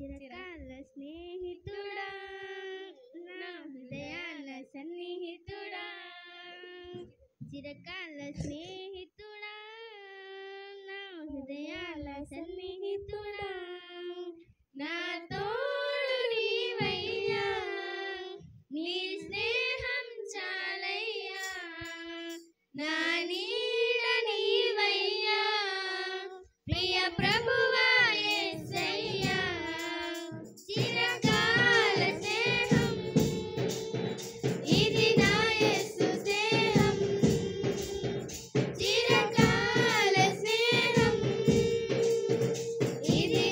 చిరకాల స్నేహితుడా నా హృదయాల సన్నిహితుడా చిరకాల స్నేహితుడా నా హృదయాల సన్నిహితుడా నా తోడు నీవయ్యా నీ స్నేహం చాలయ్యా నా నీడ నీవయ్యా ప్రియ ప్రభువా యేసయ్యా చిరకాల స్నేహం ఇది నా యేసు స్నేహం చిరకాల స్నేహం ఇది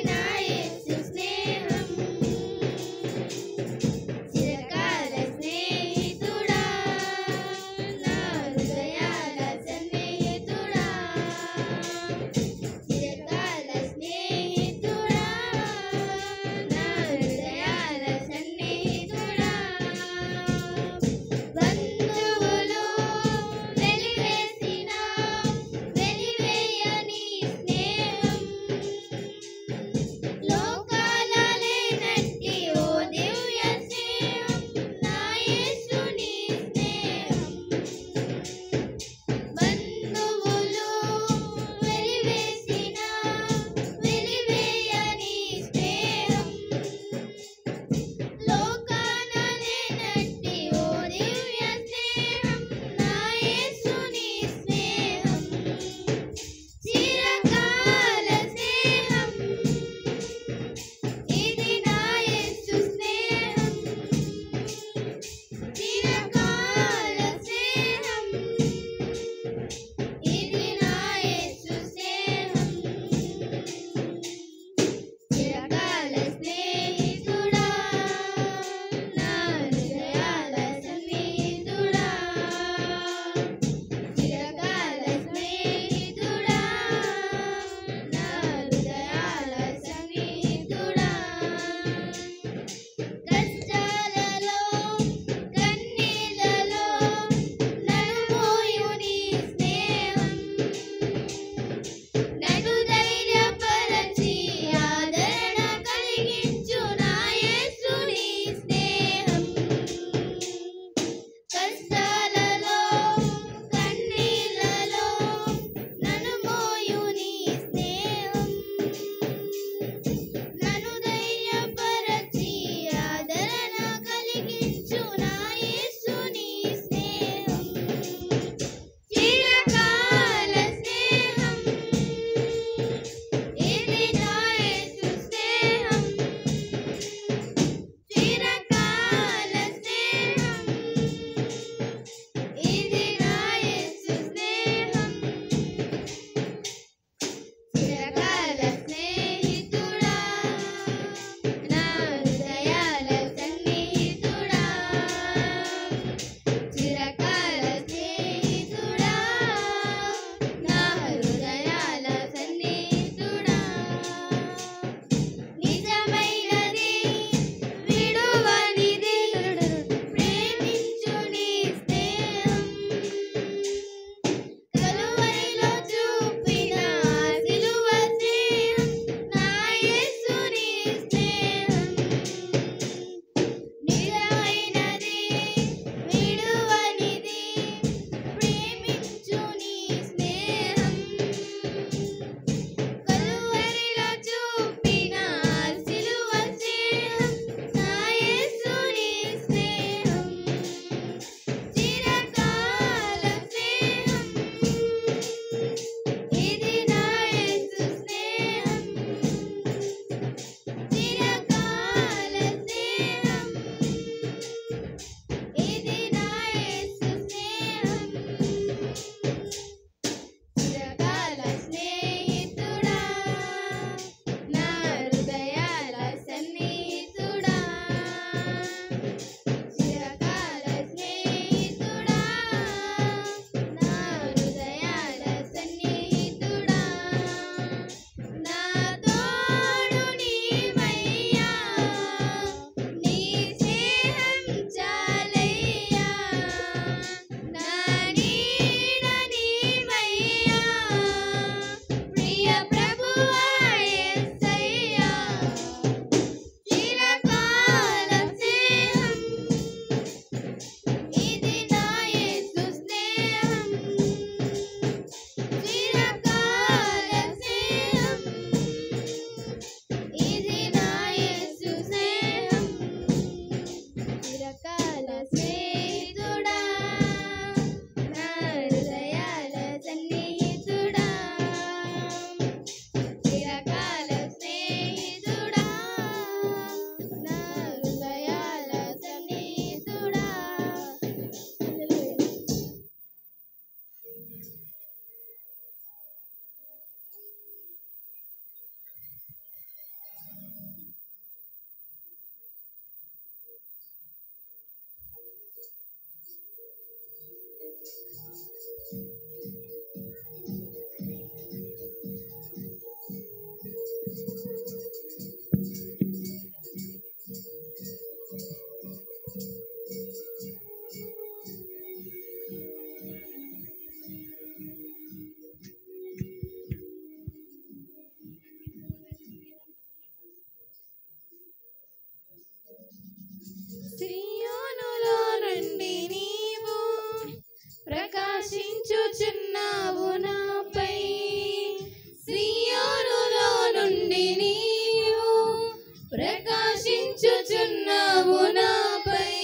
నడిపించుచున్నావు నాపై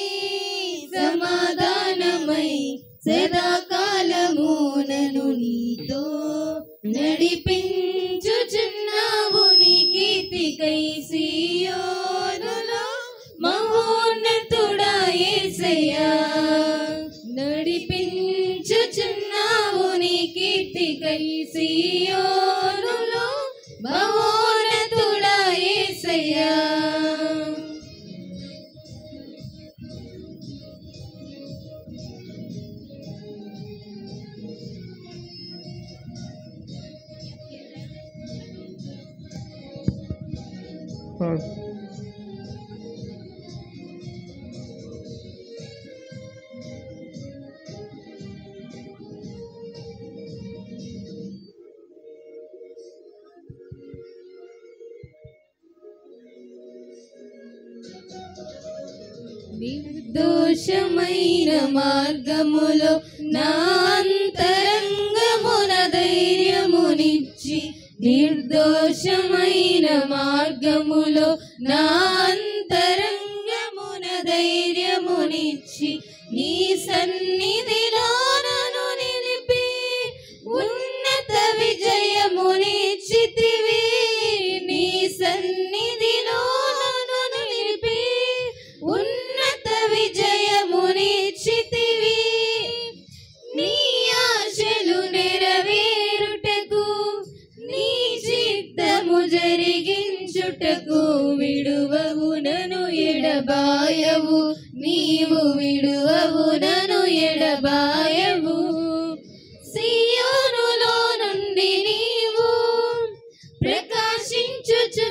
సమాధానమై సదాకాలము నన్ను నీతో నడిపించుచున్నావు నీ కీర్తికై సీయోనులో మహోన్నతుడా యేసయ్యా నడిపించుచున్నావు నీ కీర్తికై సీయోనులో మహోన్నతుడా యేసయ్యా నిర్దోషమైన మార్గములో నా అంతరంగమున ధైర్యమునిచ్చి నిర్దోషమైన మార్గములో నా అంతరంగమున ధైర్యమునిచ్చి నీ సన్నిధిలో నన్ను నిలిపి ఉన్నత విజయమునిచ్చితివి నీ సన్నిధిలో నన్ను నిలిపి ఉన్నత విజయమునిచ్చితివి నీ ఆశలు నెరవేరుటకు నీ చిత్తము జరిగించుటకు విడువవు నన్ను ఎడబాయవు నీవు విడువవు నన్ను ఎడబాయవు సీయోనులో నుండి నీవు ప్రకాశించుచున్నావు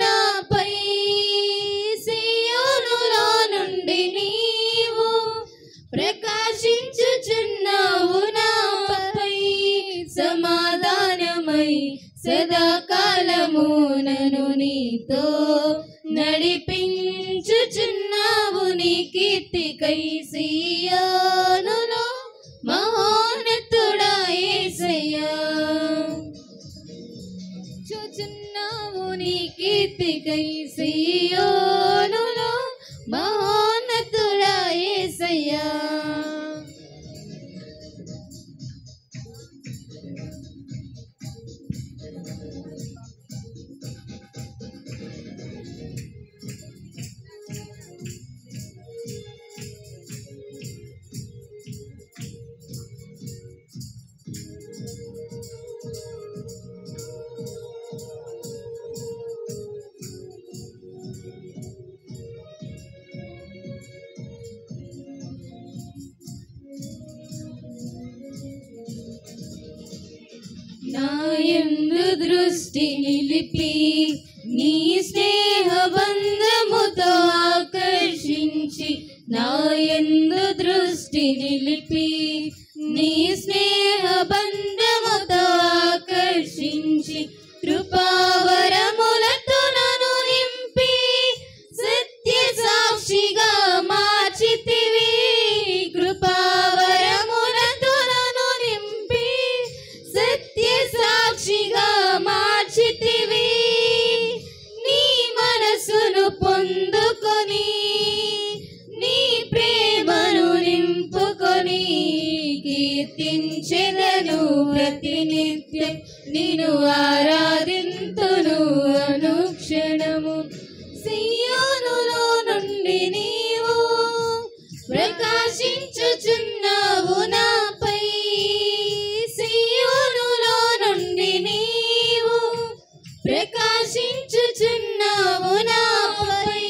నాపై సీయోనులో నుండి నీవు ప్రకాశించుచున్నావు నాపై సమాధానమై సదాకాలము నన్ను నీతో నడిపించుచున్నావు నీ కీర్తికై సీయోనులో మహోన్నతుడా యేసయ్యా చూచున్నావు నీ కీర్తికై సీయోనులో మహోన్నతుడా యేసయ్యా నాయందు దృష్టి నిలిపి నీ స్నేహ బంధముతో ఆకర్షించి నాయందు దృష్టి నిలిపి నీ స్నేహ బంధముతో ఆకర్షించి కృపావరములతో నన్ను నింపి సత్య సాక్షిగా మార్చితివి కృపావరములతో నన్ను నింపి సత్య సాక్షిగా మార్చితివి నీ మనసును పొందుకొని నీ ప్రేమను నింపుకొని కీర్తించెదను ప్రతినిత్యం నిన్ను ఆరాధింతును అనుక్షణము సీయోనులో నుండి నీవు ప్రకాశించుచున్నావు నాపై సీయోనులో నుండి నీవు ప్రకాశించుచున్నావు నాపై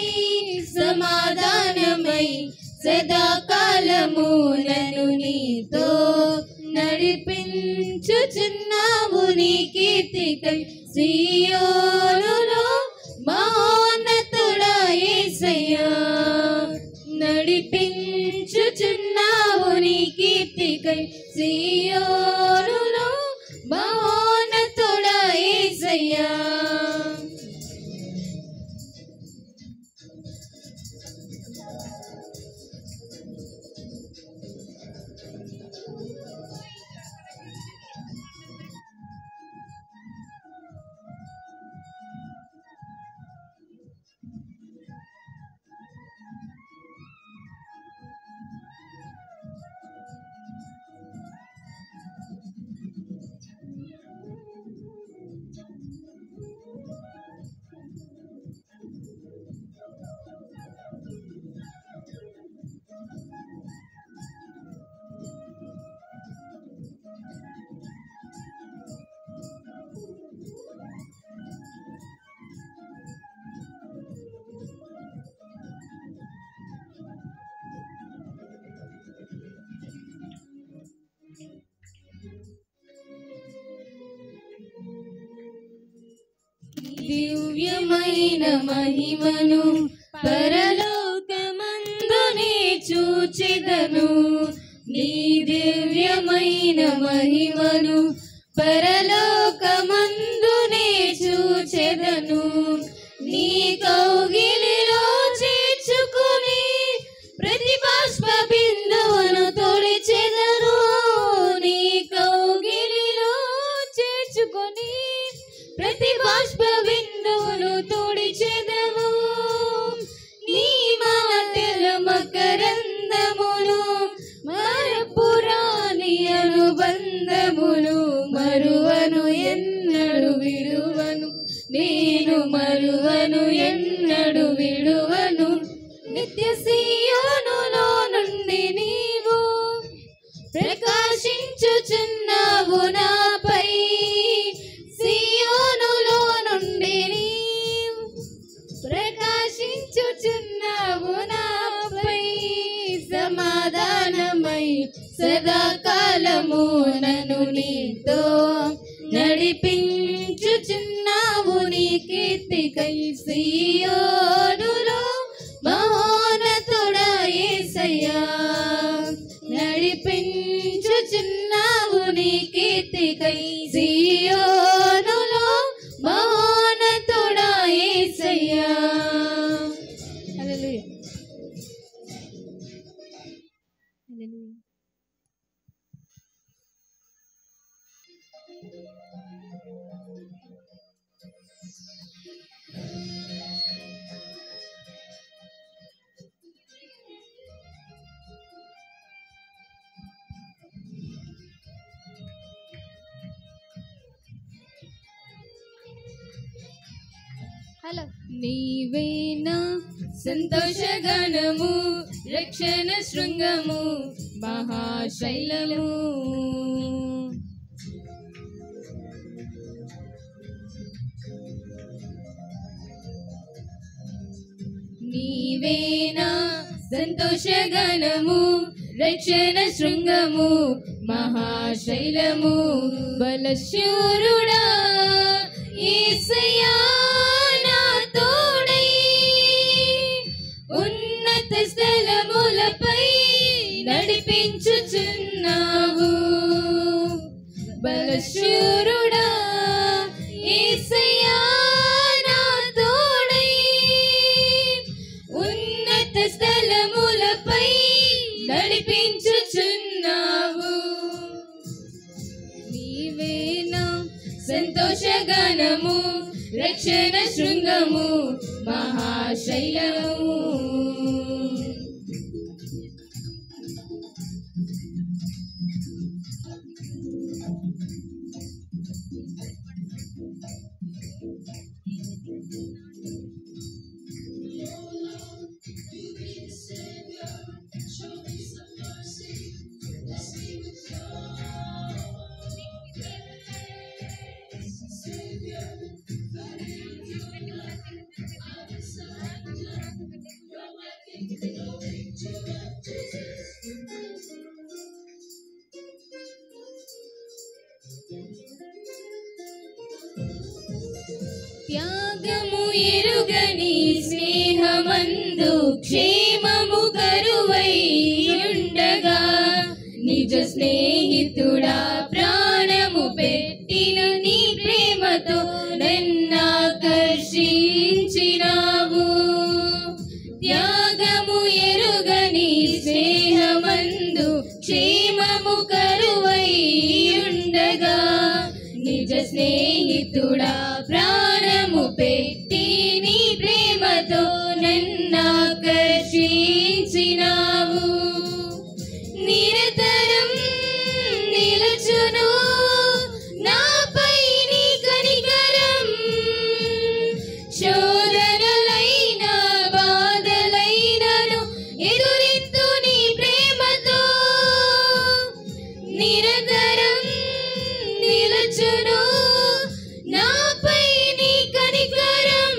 సమాధానమై సదాకాలము నన్ను నీతో నడిపించుచున్నావు నీ కీర్తికై సీయోనులో మహోన్నతుడా యేసయ్యా నడిపించుచున్నావు నీ కీర్తికై సీయోనులో మహోన్నతుడా యేసయ్యా దివ్యమైన మహిమను పరలోకమందునే చూచెదను. నీ దివ్యమైన మహిమను పరలోకమందునే చూచెదను. నీ కౌగిలిలో చేర్చుకొని ప్రతి బాష్ప బిందువును తొడిచెదను. నీ కౌగిలిలో చేర్చుకొని ప్రతి బాష్ప బిందువును తొడిచెదను. నీ మాటల మకరందమును మరపురాని అనుబంధమును మరువను ఎన్నడు విడువను. నేను మరువను ఎన్నడు విడువను. నిత్య సీయోనులో నుండి నీవు ప్రకాశించుచున్నావు నాపై. సీయోనులో నుండి నీవు ప్రకాశించుచున్నావు నాపై. సమాధానమై సదాకాలము నన్ను నీతో నడిపించుచున్నావు నీ కీర్తికై. సీయోనులో మహోన్నతుడా యేసయ్యా నడిపించుచున్నావు నీ కీర్తికై. సీయోనులో మహోన్నతుడా యేసయ్యా. హల్లెలూయా. హల్లెలూయా. హలో నీవేనా సంతోషగణము రక్షణ శృంగము మహాశైలము. నీవేనా సంతోషగణము రక్షణ శృంగము మహాశైలము. బలశూరుడా యేసయ్యా నా తోడై ఉన్నత స్థలములపై నడిపించుచున్నావు. బలశూరుడా యేసయ్యా నా తోడై ఉన్నత స్థలములపై నడిపించుచున్నావు. నీవేనా సంతోషగానము రక్షణ శృంగము మహాశైలము. త్యాగము ఎరుగని స్నేహమందు క్షేమము కరువై ఉండగా నిజ స్నేహితుడా ప్రాణము పెట్టిన నీ ప్రేమతో నన్నాకర్షించినావు. త్యాగము ఎరుగని స్నేహమందు క్షేమము కరువై ఉండగా నిజ స్నేహితుడా ప్రాణము పెట్టి నీ ప్రేమతో నన్నాకర్షించినావు. నిరతరం నిలచును నాపై నీ కనికరం. శోధనలైన బాధలైనను ఎదురెత్తు నీ ప్రేమతో. నిరతరం నిలచును నాపై నీ కనికరం.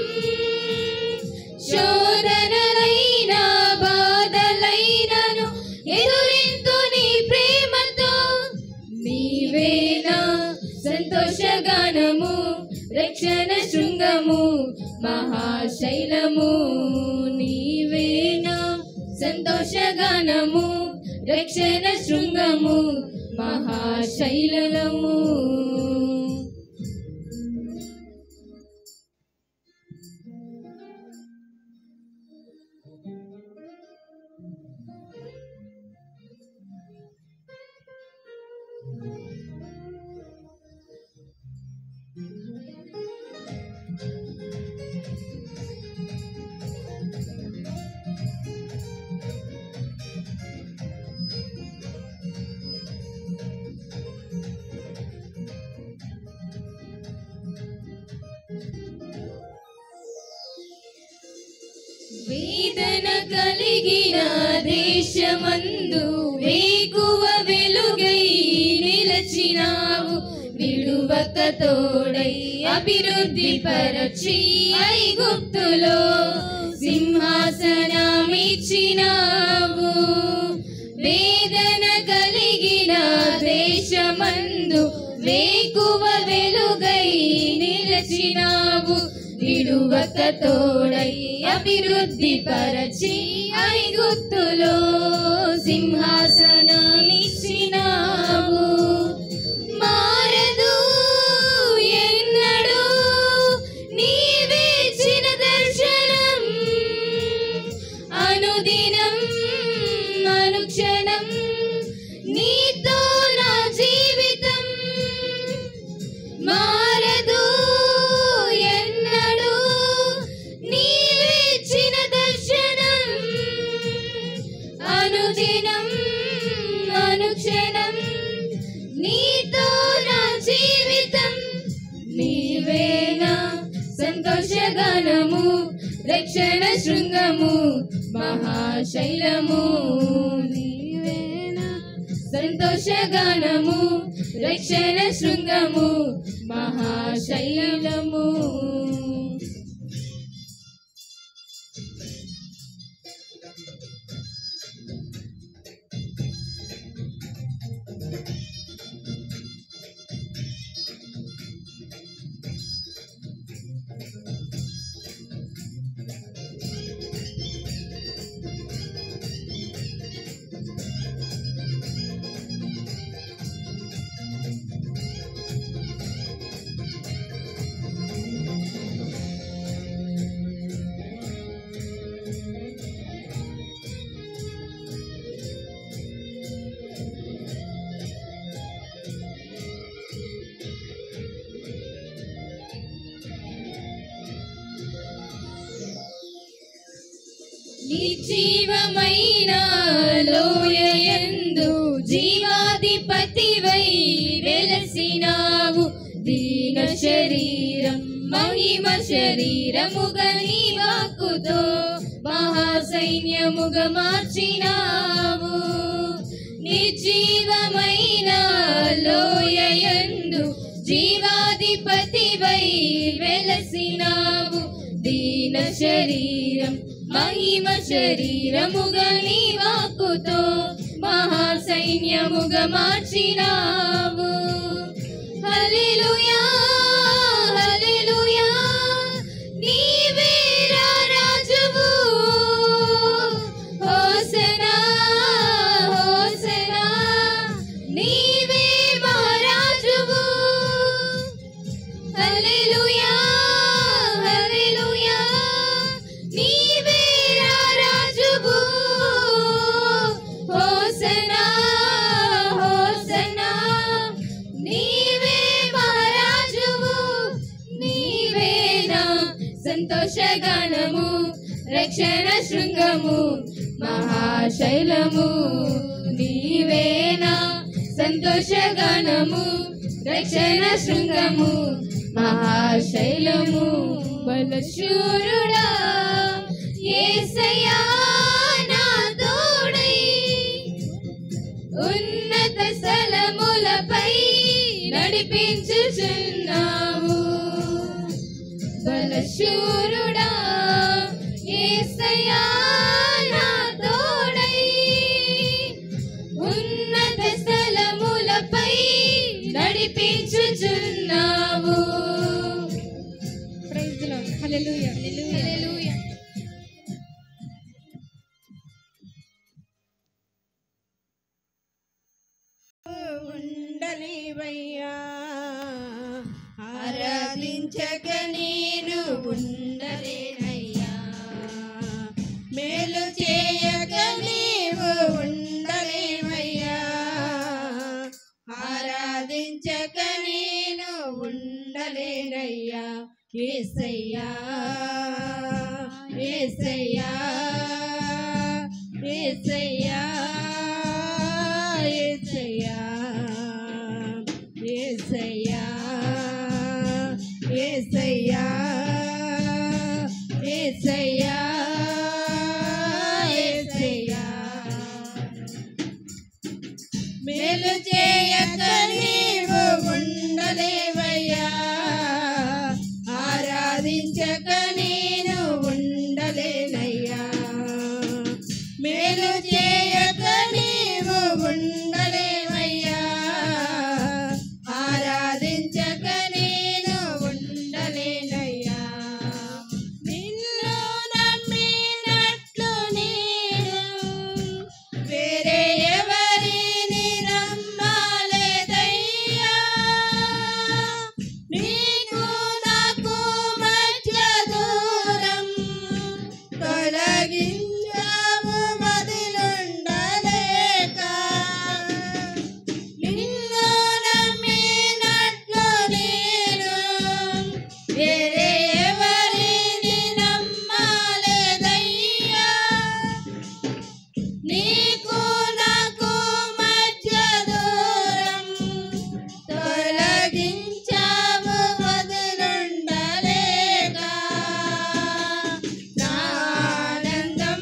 శోధనలైన బాధలైనను ఎదురెత్తు నీ ప్రేమతో. నీవేనా సంతోషగానము రక్షణ శృంగము మహాశైలము నీవేనా సంతోషగానము రక్షణ శృంగము మహాశైలము. వేదన కలిగిన దేశమందు వేకువ వెలుగై నిలచినావు. విడువక తోడై అభివృద్ధి పరచి ఐగుప్తులో సింహాసనమిచ్చినావు. వేదన కలిగిన దేశమందు వేకువ వెలుగై నిలచినావు. విడువక తోడై అభివృద్ధి పరచి ఐగుప్తులో సింహాసనమిచ్చినావు. మారదు ఎన్నడూ నీవేచిన దర్శనం, అనుదినం అనుక్షణం నీతో నా జీవితం. మారదు ఎన్నడూ నీవేచిన దర్శనం, అనుదినం అనుక్షణం నీతో నా జీవితం. నీవేనా సంతోషగానము రక్షణ శృంగము మహాశైలము. నీవేనా సంతోషగానము రక్షణ శృంగము మహాశైలము. నిర్జీవమైన లోయయందు జీవాధిపతివై వెలసినావు. దీన శరీరం మహిమ శరీరముగా నీ వాక్కుతో మహాసైన్యముగా మార్చినావు. నిర్జీవమైన లోయయందు జీవాధిపతివై వెలసినావు. దీన శరీరం మహిమ శరీరముగా నీ వాక్కుతో మహాసైన్యముగా మార్చినావు. హల్లెలూయా హల్లెలూయా నీవే రాజువు. హోసనా హోసనా నీవే మహారాజువు. హల్లెలూయా హల్లెలూయా నీవే రాజువు. హోసనా హోసనా నీవే మహారాజువు. నీవేనా సంతోషగానము రక్షణ శృంగము మహాశైలము. నీవేనా సంతోషగానము రక్షణ శృంగము మహాశైలము. బలశూరుడా యేసయ్యా నా తోడై ఉన్నత స్థలములపై నడిపించుచున్నావు. బలశూరుడా యేసయ్యా నా తోడై ఉన్నత స్థలములపై నడిపించుచున్నావు. Praise the lord. Hallelujah hallelujah. ఉండలేవయ్యా ఆరాధించక నేను ఉండలేనయ్యా మేలు చేయక నీవు ఉండలేవయ్యా ఆరాధించక నేను ఉండలేనయ్యా యేసయ్యా యేసయ్యా యేసయ్యా యేసయ్యా యేసయ్యా యేసయ్యా యేసయ్యా యేసయ్యా మేలు చేయక నీవు ఉండలేవయ్యా ఆరాధించక నేను ఉండలేనయ్యా మేలు చేయక నీవు ఉండలేవయ్యా ఆరాధించక నేను ఉండలేనయ్యా నిన్ను నమ్మినట్లు నేను వేరే ఎవరిని నమ్మలేదయ్యా నీకు నాకు మధ్య దూరం తొలగించావు వదిలుండలేక నిన్ను నమ్మినట్లు నేను వేరే ఎవరిని నమ్మలేదయ్యా నీకు నాకు మధ్య దూరం తొలగించావు వదిలుండలేక నా ఆనందం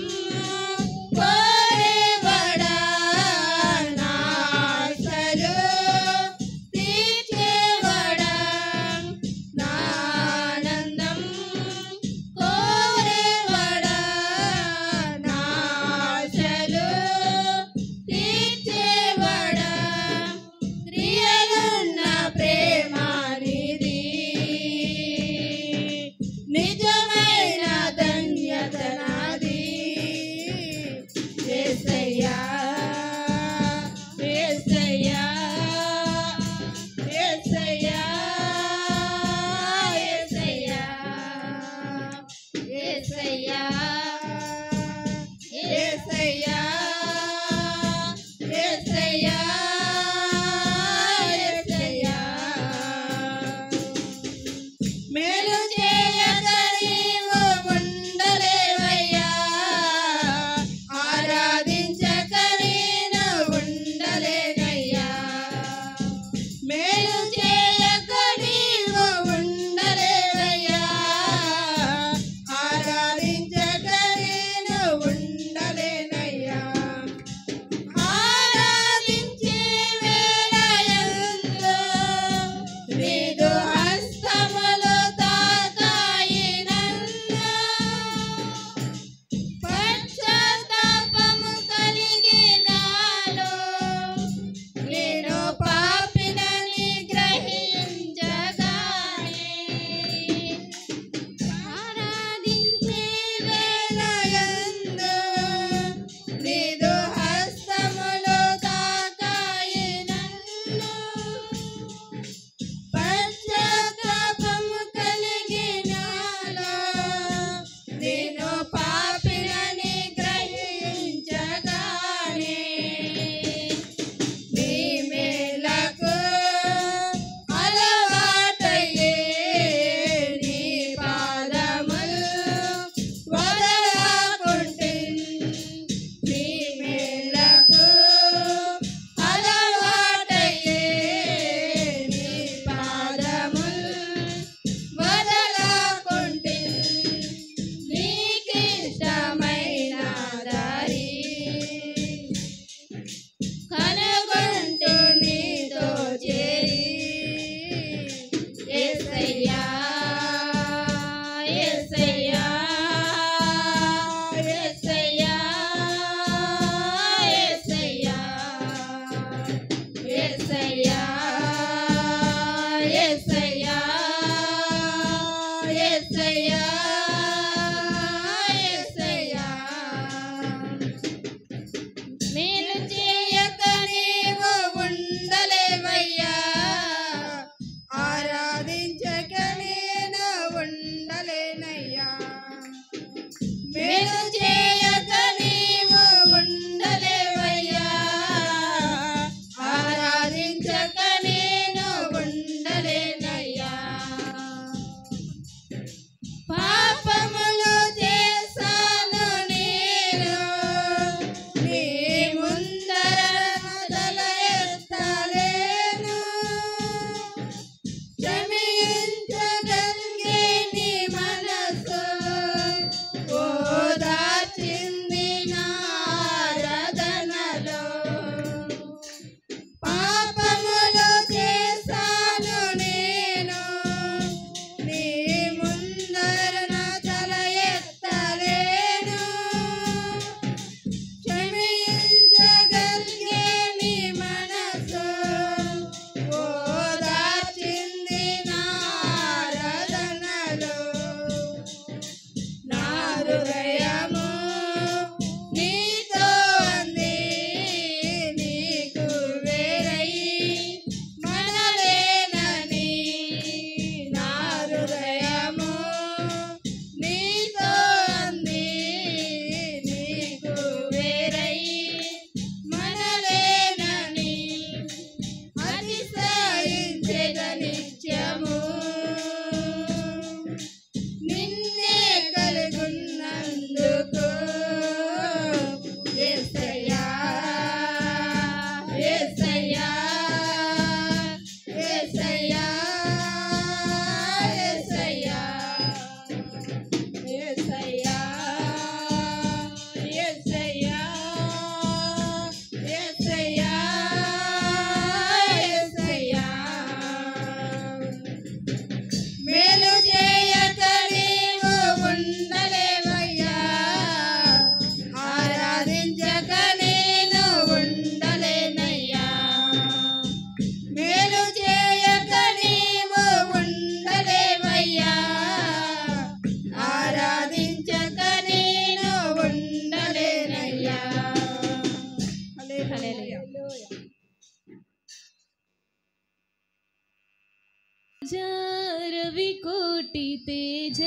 రవికోటి తేజ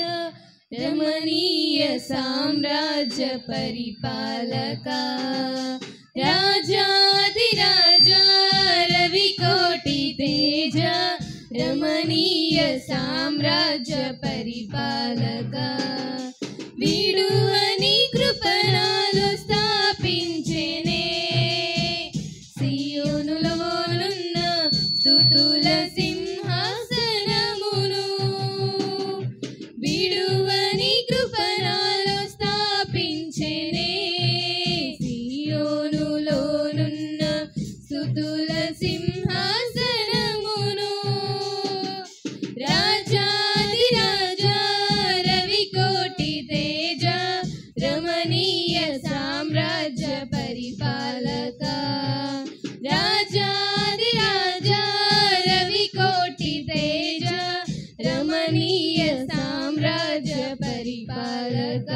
రమణీయ సామ్రాజ్య పరిపాలక రాజాదిరాజా రవికోటి తేజ రమణీయ సామ్రాజ్య పరిపాలక విడువని కృపణాలు స్థాపించెనే సియోనులోనున్న స్తుతుల సింహాసనమును విడువని కృపణాలు స్థాపించెనే సియోనులోనున్న స్తుతుల సింహాసనమును రాజాదిరాజా రవికోటి తేజ రమణీయ సామ్రాజ్య పరిపాలక రాజాదిరాజా రవికోటి తేజ రమణీయ సామ్రాజ్య పరిపాలక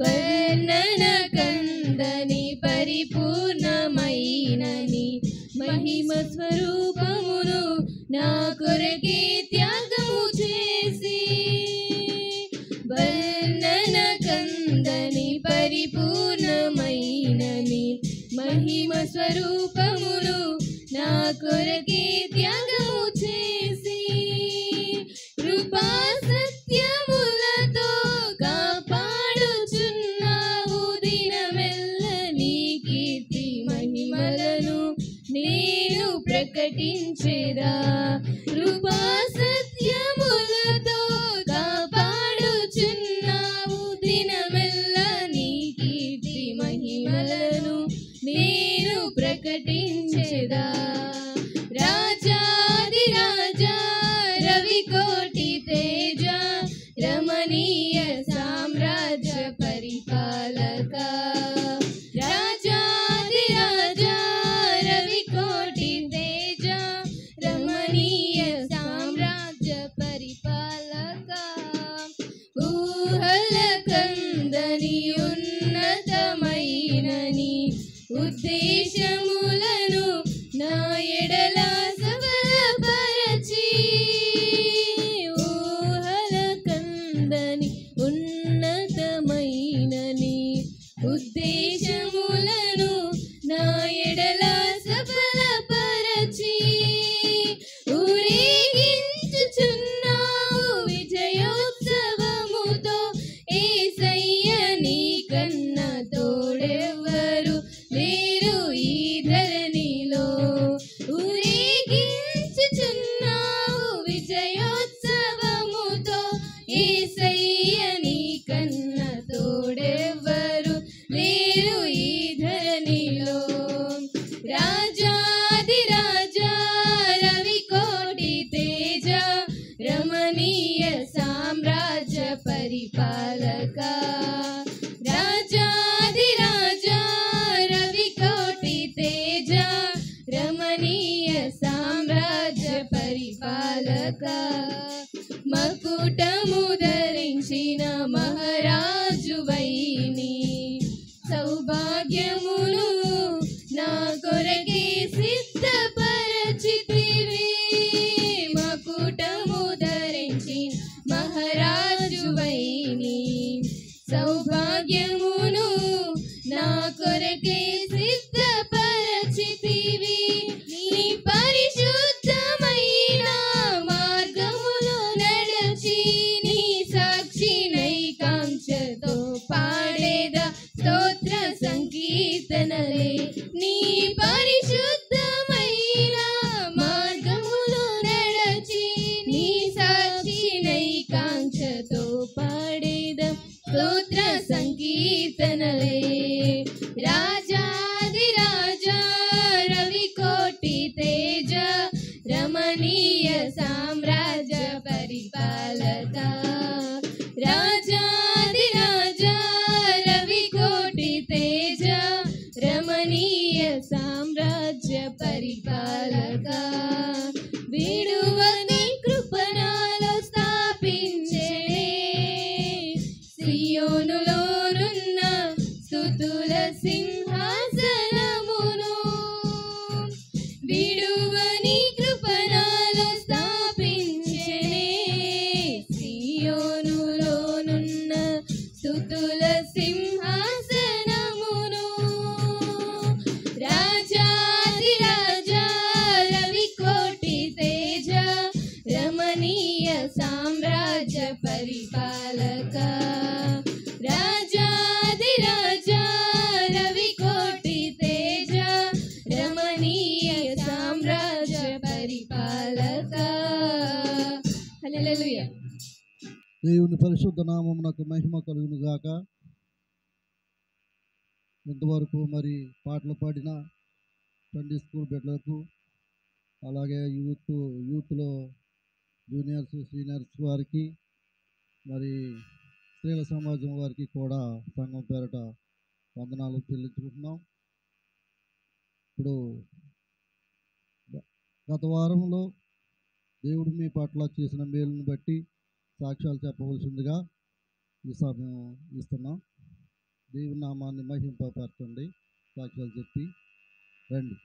వర్ణన కందని పరిపూర్ణమైనని మహిమ స్వరూపమును నా కొరకే త్యాగము చేసి వర్ణన కందని పరిపూర్ణమైనని మహిమ స్వరూపమును నా కొరకే త్యాగము చేసి కృపా సత్యములతో కాపాడుచున్నావు దినమెల్ల నీ కీర్తి మహిమలను నేను ప్రకటించేదా కృపా సత్యములతో కాపాడుచున్నావు దినమెల్ల నీ కీర్తి మహిమలను నేను ప్రకటించేదా రాజాదిరాజా రవికోటి తేజ రమణీయ సామ్రాజ్య పరిపాలక రాజాదిరాజా రవికోటి తేజ రమణీయ సామ్రాజ్య పరిపాలక ఊహల కందని ఉన్నతమైనని ఉద్దేశములను నా ఎడల సఫలపరచి ఊహల కందని ఉన్నతమైనని ఉద్దేశములను నా ఎడల సఫలపరచి ఊరేగించుచున్నావు విజయోత్సవముతో యేసయ్య నీ కన్న తోడెవ్వరు లేరు ఈ ధరణిలో ఊరేగించుచున్నావు విజయోత్సవముతో యేసయ్య నీ కన్న తోడెవ్వరు లేరు ఈ ధరణిలో రాజాదిరాజా రవికోటి తేజ రమణీయ సామ్రాజ్య పరిపాలక రాజాదిరాజా రవికోటి తేజ రమణీయ సామ్రాజ్య పరిపాలక మకుటము ధరించిన మహారాజువైని సౌభాగ్యమును నా కొరకే సిద్ధపరచితివి మకుటము ధరించిన మహారాజువైని సౌభాగ్యమును నా కొరకే సిద్ధపరచితివి నీ పరిశుద్ధమైన మార్గములో నడచి నీ సాక్షినై కాంక్షతో పాడేదా స్తోత్ర సంకీర్తనలే నీ పరిశుద్ధమైన మార్గములో నడచి నీ సాక్షినై కాంక్షతో పాడేదా స్తోత్ర సంకీర్తనలే రాజాదిరాజా రవికోటి తేజ రమణీయ సామ్రాజ్య పరిపాలక రాజాదిరాజా రవికోటి తేజ రమణీయ సామ్రాజ్య పరిపాలక విడువని కృపణాలు స్థాపించెనే సియోనులోనున్న దేవుని పరిశుద్ధ నామమునకు మహిమ కలుగును గాక. ఇంతవరకు మరి పాటలు పాడిన సండే స్కూల్ బిడ్డలకు, అలాగే యూత్లో జూనియర్స్ సీనియర్స్ వారికి, మరి స్త్రీల సమాజం వారికి కూడా సంఘం పేరట వందనాలు చెల్లించుకుంటున్నాం. ఇప్పుడు గత వారంలో దేవుడు మీ పట్ల చేసిన మేలును బట్టి సాక్ష్యాలు చెప్పవలసిందిగా ఈ సమయం ఇస్తున్నాం. దేవుని నామాన్ని మహింపపరచండి. సాక్ష్యాలు చెప్పి రండి.